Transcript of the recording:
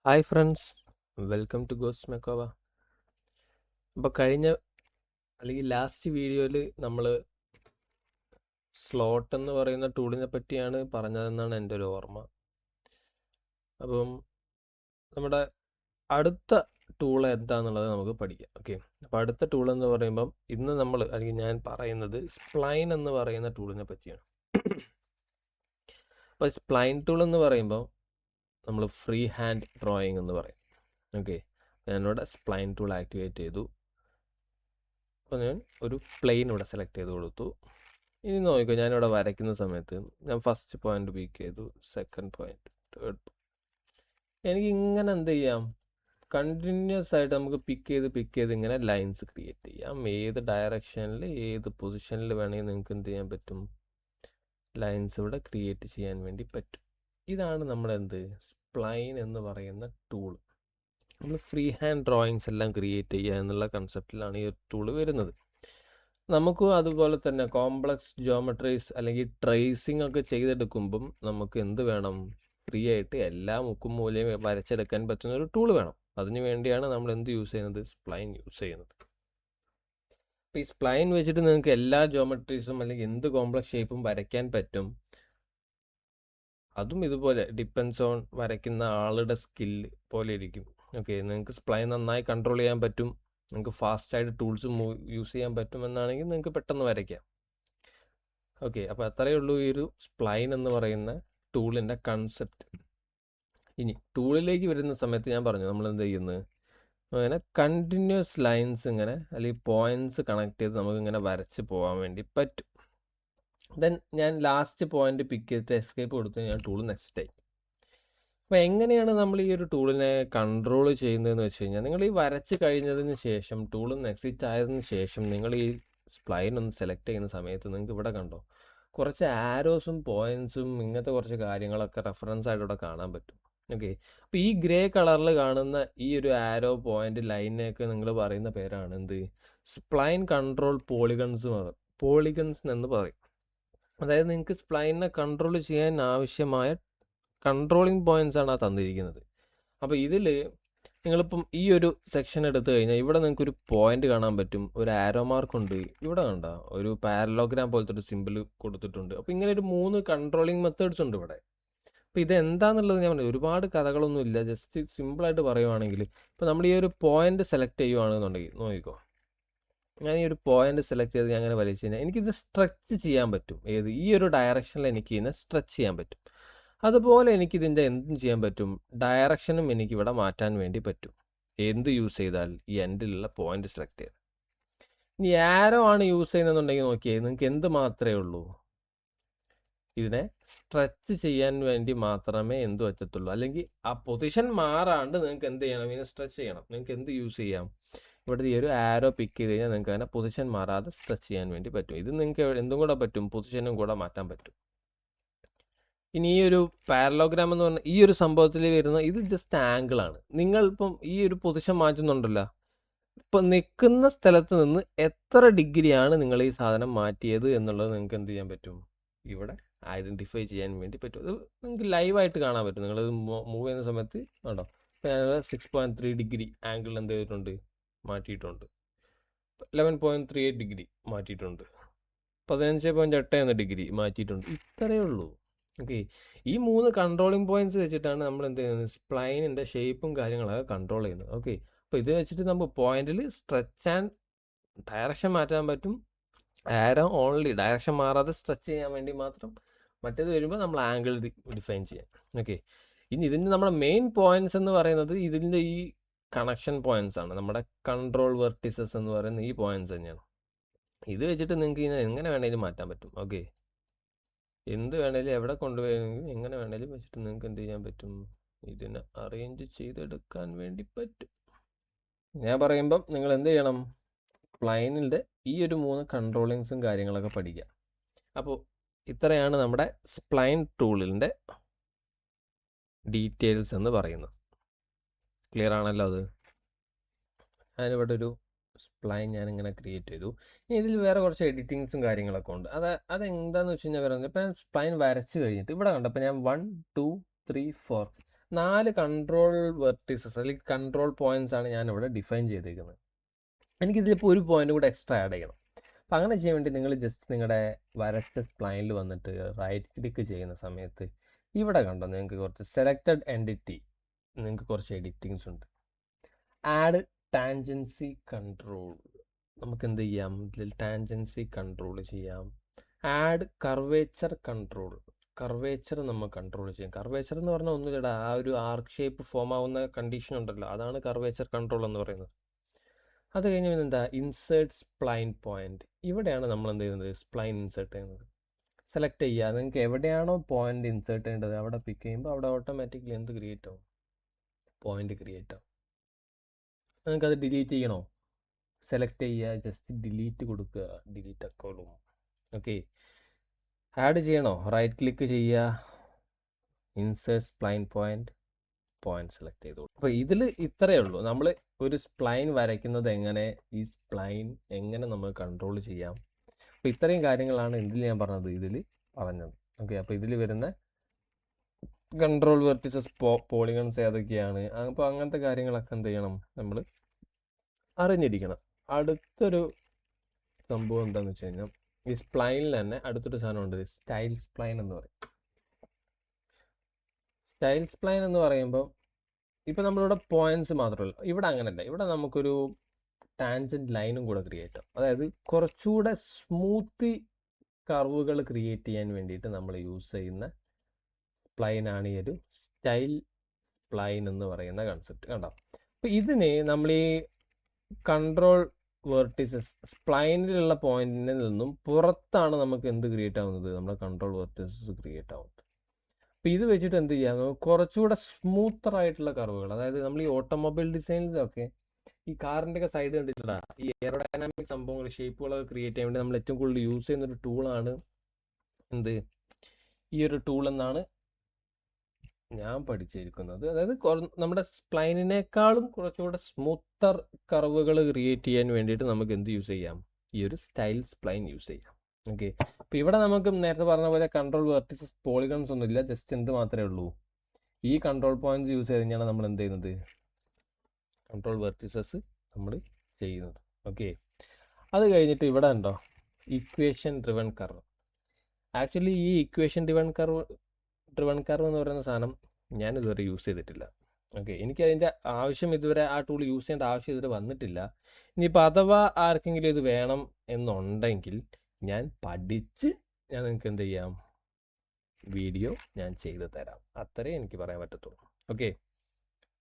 Hi friends, welcome to ghost മെക്കോവ. അപ്പോൾ കഴിഞ്ഞ അല്ലെങ്കിൽ ലാസ്റ്റ് വീഡിയോയിൽ നമ്മൾ സ്ലോട്ട് എന്ന് പറയുന്ന ടൂളിനെ പറ്റിയാണ് പറഞ്ഞതെന്നാണ് എൻ്റെ ഒരു ഓർമ്മ. അപ്പം നമ്മുടെ അടുത്ത ടൂൾ എന്താണെന്നുള്ളത് നമുക്ക് പഠിക്കാം. ഓക്കെ, അപ്പോൾ അടുത്ത ടൂൾ എന്ന് പറയുമ്പം ഇന്ന് നമ്മൾ അല്ലെങ്കിൽ ഞാൻ പറയുന്നത് സ്പ്ലൈൻ എന്ന് പറയുന്ന ടൂളിനെ പറ്റിയാണ്. അപ്പോൾ സ്പ്ലൈൻ ടൂൾ എന്ന് പറയുമ്പോൾ നമ്മൾ ഫ്രീ ഹാൻഡ് ഡ്രോയിങ് എന്ന് പറയും. ഓക്കെ, ഞാനിവിടെ സ്പ്ലൈൻ ടൂൾ ആക്ടിവേറ്റ് ചെയ്തു. അപ്പോൾ ഞാൻ ഒരു പ്ലെയിൻ ഇവിടെ സെലക്ട് ചെയ്ത് കൊടുത്തു. ഇനി നോക്കിക്കോ, ഞാനിവിടെ വരയ്ക്കുന്ന സമയത്ത് ഞാൻ ഫസ്റ്റ് പോയിന്റ് പിക്ക് ചെയ്തു, സെക്കൻഡ് പോയിന്റ്, തേർഡ്. എനിക്ക് ഇങ്ങനെ എന്ത് ചെയ്യാം, കണ്ടിന്യൂസ് ആയിട്ട് നമുക്ക് പിക്ക് ചെയ്ത് ഇങ്ങനെ ലൈൻസ് ക്രിയേറ്റ് ചെയ്യാം. ഏത് ഡയറക്ഷനിൽ ഏത് പൊസിഷനിൽ വേണമെങ്കിൽ നിങ്ങൾക്ക് എന്ത് ചെയ്യാൻ പറ്റും, ലൈൻസ് ഇവിടെ ക്രിയേറ്റ് ചെയ്യാൻ വേണ്ടി പറ്റും. ഇതാണ് നമ്മുടെ സ്പ്ലൈൻ എന്ന് പറയുന്ന ടൂൾ. നമ്മൾ ഫ്രീ ഹാൻഡ് ഡ്രോയിങ്സ് എല്ലാം ക്രിയേറ്റ് ചെയ്യുക എന്നുള്ള കൺസെപ്റ്റിലാണ് ഈ ടൂൾ വരുന്നത്. നമുക്കും അതുപോലെ തന്നെ കോംപ്ലക്സ് ജോമെട്രീസ് അല്ലെങ്കിൽ ട്രേസിംഗ് ഒക്കെ ചെയ്തെടുക്കുമ്പം നമുക്ക് എന്ത് വേണം, ഫ്രീ ആയിട്ട് എല്ലാ മുക്കും മൂലയും വരച്ചെടുക്കാൻ പറ്റുന്ന ഒരു ടൂൾ വേണം. അതിനു വേണ്ടിയാണ് നമ്മൾ എന്ത് യൂസ് ചെയ്യുന്നത്, സ്പ്ലൈൻ യൂസ് ചെയ്യുന്നത്. അപ്പോൾ ഈ സ്പ്ലൈൻ വെച്ചിട്ട് നിങ്ങൾക്ക് എല്ലാ ജോമെട്രീസും അല്ലെങ്കിൽ എന്ത് കോംപ്ലക്സ് ഷേപ്പും വരയ്ക്കാൻ പറ്റും. അതും ഇതുപോലെ ഡിപ്പെൻസ് ഓൺ വരയ്ക്കുന്ന ആളുടെ സ്കില്ല് പോലെ ഇരിക്കും. ഓക്കെ, നിങ്ങൾക്ക് സ്പ്ലൈൻ നന്നായി കൺട്രോൾ ചെയ്യാൻ പറ്റും, നിങ്ങൾക്ക് ഫാസ്റ്റായിട്ട് ടൂൾസ് യൂസ് ചെയ്യാൻ പറ്റുമെന്നാണെങ്കിൽ നിങ്ങൾക്ക് പെട്ടെന്ന് വരയ്ക്കാം. ഓക്കെ, അപ്പോൾ അത്രയേ ഉള്ളൂ ഈ ഒരു സ്പ്ലൈൻ എന്ന് പറയുന്ന ടൂളിൻ്റെ കൺസെപ്റ്റ്. ഇനി ടൂളിലേക്ക് വരുന്ന സമയത്ത് ഞാൻ പറഞ്ഞു നമ്മൾ എന്ത് ചെയ്യുന്നത്, അങ്ങനെ കണ്ടിന്യൂസ് ലൈൻസ് ഇങ്ങനെ അല്ലെങ്കിൽ പോയിൻറ്റ്സ് കണക്ട് ചെയ്ത് നമുക്കിങ്ങനെ വരച്ച് പോകാൻ വേണ്ടി പറ്റും. ദെൻ ഞാൻ ലാസ്റ്റ് പോയിന്റ് പിക്ക് ചെയ്തിട്ട് എസ്കേപ്പ് കൊടുത്ത് ഞാൻ ടൂൾ നെക്സ്റ്റ് ആയി. അപ്പോൾ എങ്ങനെയാണ് നമ്മൾ ഈ ഒരു ടൂളിനെ കൺട്രോൾ ചെയ്യുന്നതെന്ന് വെച്ച് കഴിഞ്ഞാൽ, നിങ്ങൾ ഈ വരച്ച് കഴിഞ്ഞതിന് ശേഷം ടൂൾ എക്സിറ്റ് ആയതിനു ശേഷം നിങ്ങൾ ഈ സ്പ്ലൈൻ ഒന്ന് സെലക്ട് ചെയ്യുന്ന സമയത്ത് നിങ്ങൾക്ക് ഇവിടെ കണ്ടോ കുറച്ച് ആരോസും പോയിൻറ്റ്സും ഇങ്ങനത്തെ കുറച്ച് കാര്യങ്ങളൊക്കെ റെഫറൻസ് ആയിട്ട് ഇവിടെ കാണാൻ പറ്റും. ഓക്കെ, അപ്പോൾ ഈ ഗ്രേ കളറിൽ കാണുന്ന ഈ ഒരു ആരോ പോയിന്റ് ലൈനെയൊക്കെ നിങ്ങൾ പറയുന്ന പേരാണ് സ്പ്ലൈൻ കൺട്രോൾ പോളിഗൺസ് എന്ന് പറയും. അതായത് നിങ്ങൾക്ക് സ്പ്ലൈനിനെ കൺട്രോൾ ചെയ്യാൻ ആവശ്യമായ കൺട്രോളിങ് പോയിന്റ്സ് ആണ് ആ തന്നിരിക്കുന്നത്. അപ്പോൾ ഇതിൽ നിങ്ങളിപ്പം ഈ ഒരു സെക്ഷൻ എടുത്തു കഴിഞ്ഞാൽ ഇവിടെ നിങ്ങൾക്കൊരു പോയിന്റ് കാണാൻ പറ്റും, ഒരു ആരോ മാർക്ക് ഉണ്ട്, ഇവിടെ കണ്ട ഒരു പാരലോഗ്രാം പോലത്തെ ഒരു സിമ്പിൾ കൊടുത്തിട്ടുണ്ട്. അപ്പോൾ ഇങ്ങനെ ഒരു 3 കൺട്രോളിങ് മെത്തേഡ്സ് ഉണ്ട് ഇവിടെ. അപ്പോൾ ഇതെന്താണെന്നുള്ളത് ഞാൻ പറഞ്ഞു, ഒരുപാട് കഥകളൊന്നും ഇല്ല, ജസ്റ്റ് സിമ്പിളായിട്ട് പറയുവാണെങ്കിൽ ഇപ്പോൾ നമ്മൾ ഈ ഒരു പോയിന്റ് സെലക്ട് ചെയ്യുവാണെന്നുണ്ടെങ്കിൽ നോക്കിക്കോ, ഞാൻ ഈ ഒരു പോയിന്റ് സെലക്ട് ചെയ്ത് ഞാൻ അങ്ങനെ വലിച്ചു കഴിഞ്ഞാൽ എനിക്കിത് സ്ട്രെച്ച് ചെയ്യാൻ പറ്റും. ഈ ഒരു ഡയറക്ഷനിൽ എനിക്ക് ഇതിനെ സ്ട്രെച്ച് ചെയ്യാൻ പറ്റും. അതുപോലെ എനിക്കിതിൻ്റെ എന്തും ചെയ്യാൻ പറ്റും, ഡയറക്ഷനും എനിക്കിവിടെ മാറ്റാൻ വേണ്ടി പറ്റും. എന്ത് യൂസ് ചെയ്താൽ, ഈ എൻഡിലുള്ള പോയിന്റ് സെലക്ട് ചെയ്ത്. ഇനി ആരോ ആണ് യൂസ് ചെയ്യുന്നതെന്നുണ്ടെങ്കിൽ നോക്കിയേ, നിങ്ങൾക്ക് എന്ത് മാത്രമേ ഉള്ളൂ, ഇതിനെ സ്ട്രെച്ച് ചെയ്യാൻ വേണ്ടി മാത്രമേ എന്ത് പറ്റത്തുള്ളൂ. അല്ലെങ്കിൽ ആ പൊസിഷൻ മാറാണ്ട് നിങ്ങൾക്ക് എന്ത് ചെയ്യണം, ഇതിനെ സ്ട്രെച്ച് ചെയ്യണം. നിങ്ങൾക്ക് എന്ത് യൂസ് ചെയ്യാം, ഇവിടെ ഈ ഒരു ആരോ പിക്ക് ചെയ്ത് കഴിഞ്ഞാൽ നിങ്ങൾക്ക് അതിനെ പൊസിഷൻ മാറാതെ സ്ട്രെച്ച് ചെയ്യാൻ വേണ്ടി പറ്റും. ഇത് നിങ്ങൾക്ക് എന്തും കൂടെ പറ്റും, പൊസിഷനും കൂടെ മാറ്റാൻ പറ്റും. ഇനി ഈ ഒരു പാരലോഗ്രാം എന്ന് പറഞ്ഞാൽ ഈ ഒരു സംഭവത്തിൽ വരുന്ന ഇത് ജസ്റ്റ് ആംഗിളാണ്. നിങ്ങൾ ഇപ്പം ഈ ഒരു പൊസിഷൻ മാറ്റുന്നുണ്ടല്ലോ, ഇപ്പം നിൽക്കുന്ന സ്ഥലത്ത് നിന്ന് എത്ര ഡിഗ്രിയാണ് നിങ്ങൾ ഈ സാധനം മാറ്റിയത് എന്നുള്ളത് നിങ്ങൾക്ക് എന്ത് ചെയ്യാൻ പറ്റും, ഇവിടെ ഐഡൻറ്റിഫൈ ചെയ്യാൻ വേണ്ടി പറ്റും. അത് നിങ്ങൾക്ക് ലൈവായിട്ട് കാണാൻ പറ്റും. നിങ്ങളത് മൂവ് ചെയ്യുന്ന സമയത്ത് കണ്ടോ, ഇപ്പം ഞാൻ 6.3 ഡിഗ്രി ആംഗിൾ എന്ത് ചെയ്തിട്ടുണ്ട്, മാറ്റിയിട്ടുണ്ട്. 11.38 ഡിഗ്രി മാറ്റിയിട്ടുണ്ട്. 15.8 എന്ന ഡിഗ്രി മാറ്റിയിട്ടുണ്ട്. ഇത്രയേ ഉള്ളൂ. ഓക്കെ, ഈ 3 കൺട്രോളിങ് പോയിന്റ്സ് വെച്ചിട്ടാണ് നമ്മൾ എന്ത് ചെയ്യുന്നത്, സ്പ്ലൈനിൻ്റെ ഷേപ്പും കാര്യങ്ങളൊക്കെ കൺട്രോൾ ചെയ്യുന്നത്. ഓക്കെ, അപ്പോൾ ഇത് വെച്ചിട്ട് നമുക്ക് പോയിന്റിൽ സ്ട്രെച്ച് ആൻഡ് ഡയറക്ഷൻ മാറ്റാൻ പറ്റും. ആരോ ഓൺലി ഡയറക്ഷൻ മാറാതെ സ്ട്രെച്ച് ചെയ്യാൻ വേണ്ടി മാത്രം. മറ്റേത് വരുമ്പോൾ നമ്മൾ ആംഗിൾ ഡിഫൈൻ ചെയ്യാം. ഓക്കെ, ഇനി ഇതിൻ്റെ നമ്മുടെ മെയിൻ പോയിന്റ്സ് എന്ന് പറയുന്നത് ഇതിൻ്റെ ഈ കണക്ഷൻ പോയിന്റ്സ് ആണ്. നമ്മുടെ കൺട്രോൾ വെർട്ടിസസ് എന്ന് പറയുന്ന ഈ പോയിന്റ്സ് തന്നെയാണ്. ഇത് വെച്ചിട്ട് നിങ്ങൾക്ക് ഇതിനെ എങ്ങനെ വേണമെങ്കിലും മാറ്റാൻ പറ്റും. ഓക്കെ, എന്ത് വേണേലും എവിടെ കൊണ്ടുപോയെങ്കിലും എങ്ങനെ വേണേലും വെച്ചിട്ട് നിങ്ങൾക്ക് എന്ത് ചെയ്യാൻ പറ്റും, ഇതിനെ അറേഞ്ച് ചെയ്തെടുക്കാൻ വേണ്ടി പറ്റും. ഞാൻ പറയുമ്പം നിങ്ങൾ എന്ത് ചെയ്യണം, സ്പ്ലൈനിൻ്റെ ഈ ഒരു 3 കൺട്രോളിങ്സും കാര്യങ്ങളൊക്കെ പഠിക്കുക. അപ്പോൾ ഇത്രയാണ് നമ്മുടെ സ്പ്ലൈൻ ടൂളിൻ്റെ ഡീറ്റെയിൽസ് എന്ന് പറയുന്നത്. ക്ലിയർ ആണല്ലോ? അത് ഞാനിവിടെ ഒരു സ്പ്ലൈൻ ഞാനിങ്ങനെ ക്രിയേറ്റ് ചെയ്തു. ഇനി ഇതിൽ വേറെ കുറച്ച് എഡിറ്റിങ്സും കാര്യങ്ങളൊക്കെ ഉണ്ട്. അതെന്താണെന്ന് വെച്ച് കഴിഞ്ഞാൽ പറയുന്നത്, ഇപ്പം ഞാൻ സ്പ്ലൈൻ വരച്ച് കഴിഞ്ഞിട്ട് ഇവിടെ കണ്ടപ്പോൾ ഞാൻ 1 2 3 4 4 കൺട്രോൾ വെർട്ടീസസ് അല്ലെങ്കിൽ കൺട്രോൾ പോയിന്റ്സ് ആണ് ഞാനിവിടെ ഡിഫൈൻ ചെയ്തേക്കുന്നത്. എനിക്കിതിലിപ്പോൾ ഒരു പോയിന്റ് കൂടെ എക്സ്ട്രാ ആഡ് ചെയ്യണം. അപ്പം അങ്ങനെ ചെയ്യാൻ വേണ്ടി നിങ്ങൾ ജസ്റ്റ് നിങ്ങളുടെ വരച്ച സ്പ്ലൈനിൽ വന്നിട്ട് റൈറ്റ് ക്ലിക്ക് ചെയ്യുന്ന സമയത്ത് ഇവിടെ കണ്ടോ നിങ്ങൾക്ക് കുറച്ച് സെലക്റ്റഡ് എൻറ്റിറ്റി, നിങ്ങൾക്ക് കുറച്ച് എഡിറ്റിങ്സ് ഉണ്ട്. ആഡ് ടാൻജൻസി കൺട്രോൾ, നമുക്ക് എന്ത് ചെയ്യാം, ഇതിൽ ടാൻജൻസി കൺട്രോൾ ചെയ്യാം. ആഡ് കർവേച്ചർ കൺട്രോൾ, കർവേച്ചർ നമ്മൾ കൺട്രോൾ ചെയ്യാം. കർവേച്ചർ എന്ന് പറഞ്ഞാൽ ഒന്നുമില്ലടാ, ആ ഒരു ആർക്ക് ഷേപ്പ് ഫോം ആവുന്ന കണ്ടീഷൻ ഉണ്ടല്ലോ, അതാണ് കർവേച്ചർ കൺട്രോൾ എന്ന് പറയുന്നത്. അത് കഴിഞ്ഞ് പിന്നെ എന്താ, ഇൻസേർട്ട് സ്പ്ലൈൻ പോയിന്റ്. ഇവിടെയാണ് നമ്മൾ എന്ത് ചെയ്യുന്നത്, സ്പ്ലൈൻ ഇൻസേർട്ട് ചെയ്യുന്നത്. സെലക്ട് ചെയ്യുക, നിങ്ങൾക്ക് എവിടെയാണോ പോയിന്റ് ഇൻസേർട്ട് ചെയ്യേണ്ടത് അവിടെ പിക്ക് ചെയ്യുമ്പോൾ അവിടെ ഓട്ടോമാറ്റിക്കലി എന്ത് ക്രിയേറ്റ് ആവും, പോയിന്റ് ക്രിയേറ്റ് ആവും. നിങ്ങൾക്ക് അത് ഡിലീറ്റ് ചെയ്യണോ, സെലക്ട് ചെയ്യുക, ജസ്റ്റ് ഡിലീറ്റ് കൊടുക്കുക, ഡിലീറ്റ് അക്കോളും. ഓക്കെ, ആഡ് ചെയ്യണോ, റൈറ്റ് ക്ലിക്ക് ചെയ്യുക, insert spline point, point select ചെയ്തോളൂ. അപ്പോൾ ഇതിൽ ഇത്രയേ ഉള്ളൂ. നമ്മൾ ഒരു സ്പ്ലൈൻ വരയ്ക്കുന്നത് എങ്ങനെ, ഈ സ്പ്ലൈൻ എങ്ങനെ നമ്മൾ കൺട്രോൾ ചെയ്യാം. അപ്പോൾ ഇത്രയും കാര്യങ്ങളാണ് ഇതിൽ ഞാൻ പറഞ്ഞത്, ഇതിൽ പറഞ്ഞത്. ഓക്കെ, അപ്പോൾ ഇതിൽ വരുന്ന കൺട്രോൾ വെർട്ടിസസ് പോളിഗൺസ് ഏതൊക്കെയാണ്, അപ്പോൾ അങ്ങനത്തെ കാര്യങ്ങളൊക്കെ എന്ത് ചെയ്യണം, നമ്മൾ അറിഞ്ഞിരിക്കണം. അടുത്തൊരു സംഭവം എന്താണെന്ന് വെച്ച് കഴിഞ്ഞാൽ, ഈ സ്പ്ലൈനിൽ തന്നെ അടുത്തൊരു സാധനമുണ്ട്, സ്റ്റൈൽ സ്പ്ലൈൻ എന്ന് പറയും. സ്റ്റൈൽ സ്പ്ലൈൻ എന്ന് പറയുമ്പോൾ ഇപ്പോൾ നമ്മളിവിടെ പോയിന്റ്സ് മാത്രമല്ല, ഇവിടെ അങ്ങനെയല്ല, ഇവിടെ നമുക്കൊരു ടാൻജൻറ്റ് ലൈനും കൂടെ ക്രിയേറ്റ് ആവും. അതായത് കുറച്ചുകൂടെ സ്മൂത്തി കർവുകൾ ക്രിയേറ്റ് ചെയ്യാൻ വേണ്ടിയിട്ട് നമ്മൾ യൂസ് ചെയ്യുന്ന സ്പ്ലൈനാണ് ഈ ഒരു സ്റ്റൈൽ സ്പ്ലൈൻ എന്ന് പറയുന്ന കൺസെപ്റ്റ്. കണ്ടോ, അപ്പോൾ ഇതിന് നമ്മൾ ഈ കൺട്രോൾ വെർട്ടിസസ് സ്പ്ലൈനിലുള്ള പോയിന്റിൽ നിന്നും പുറത്താണ് നമുക്ക് എന്ത് ക്രിയേറ്റ് ആവുന്നത്, നമ്മുടെ കൺട്രോൾ വെർട്ടിസസ് ക്രിയേറ്റ് ആവുന്നത്. അപ്പോൾ ഇത് വെച്ചിട്ട് എന്ത് ചെയ്യാം, കുറച്ചുകൂടെ സ്മൂത്തർ ആയിട്ടുള്ള കർവുകൾ, അതായത് നമ്മൾ ഈ ഓട്ടോമൊബൈൽ ഡിസൈനിലൊക്കെ ഈ കാറിൻ്റെ ഒക്കെ സൈഡ് കണ്ടിട്ടില്ല, ഈ എയറോഡൈനാമിക് സംഭവങ്ങൾ, ഷേപ്പുകളൊക്കെ ക്രിയേറ്റ് ചെയ്യാൻ വേണ്ടി നമ്മൾ ഏറ്റവും കൂടുതൽ യൂസ് ചെയ്യുന്നൊരു ടൂളാണ് എന്ത്, ഈ ഒരു ടൂൾ എന്നാണ് ഞാൻ പഠിച്ചിരിക്കുന്നത്. അതായത് നമ്മുടെ സ്പ്ലൈനിനേക്കാളും കുറച്ചുകൂടെ സ്മൂത്തർ കർവുകൾ ക്രിയേറ്റ് ചെയ്യാൻ വേണ്ടിയിട്ട് നമുക്ക് എന്ത് യൂസ് ചെയ്യാം, ഈ ഒരു സ്റ്റൈൽ സ്പ്ലൈൻ യൂസ് ചെയ്യാം. ഓക്കെ, അപ്പോൾ ഇവിടെ നമുക്ക് നേരത്തെ പറഞ്ഞ പോലെ കൺട്രോൾ വെർട്ടിസസ് പോളിഗൺസ് ഒന്നുമില്ല, ജസ്റ്റ് എന്ത് മാത്രമേ ഉള്ളൂ, ഈ കൺട്രോൾ പോയിന്റ്സ് യൂസ് ചെയ്ത് കഴിഞ്ഞാണ് നമ്മൾ എന്ത് ചെയ്യുന്നത്, കൺട്രോൾ വെർട്ടിസസ് നമ്മൾ ചെയ്യുന്നത്. ഓക്കെ, അത് കഴിഞ്ഞിട്ട് ഇവിടെ ഉണ്ടോ ഇക്വേഷൻ ഡ്രിവൺ കർവ്. ആക്ച്വലി ഈ ഇക്വേഷൻ ഡ്രിവൺ കർവ് എന്ന് പറയുന്ന സാധനം ഞാൻ ഇതുവരെ യൂസ് ചെയ്തിട്ടില്ല. ഓക്കെ, എനിക്കതിൻ്റെ ആവശ്യം ഇതുവരെ, ആ ടൂൾ യൂസ് ചെയ്യേണ്ട ആവശ്യം ഇതുവരെ വന്നിട്ടില്ല. ഇനിയിപ്പോൾ അഥവാ ആർക്കെങ്കിലും ഇത് വേണം എന്നുണ്ടെങ്കിൽ ഞാൻ പഠിച്ച് ഞാൻ നിങ്ങൾക്ക് എന്ത് ചെയ്യാം, വീഡിയോ ഞാൻ ചെയ്ത് തരാം. അത്രേ എനിക്ക് പറയാൻ പറ്റത്തുള്ളൂ. ഓക്കെ,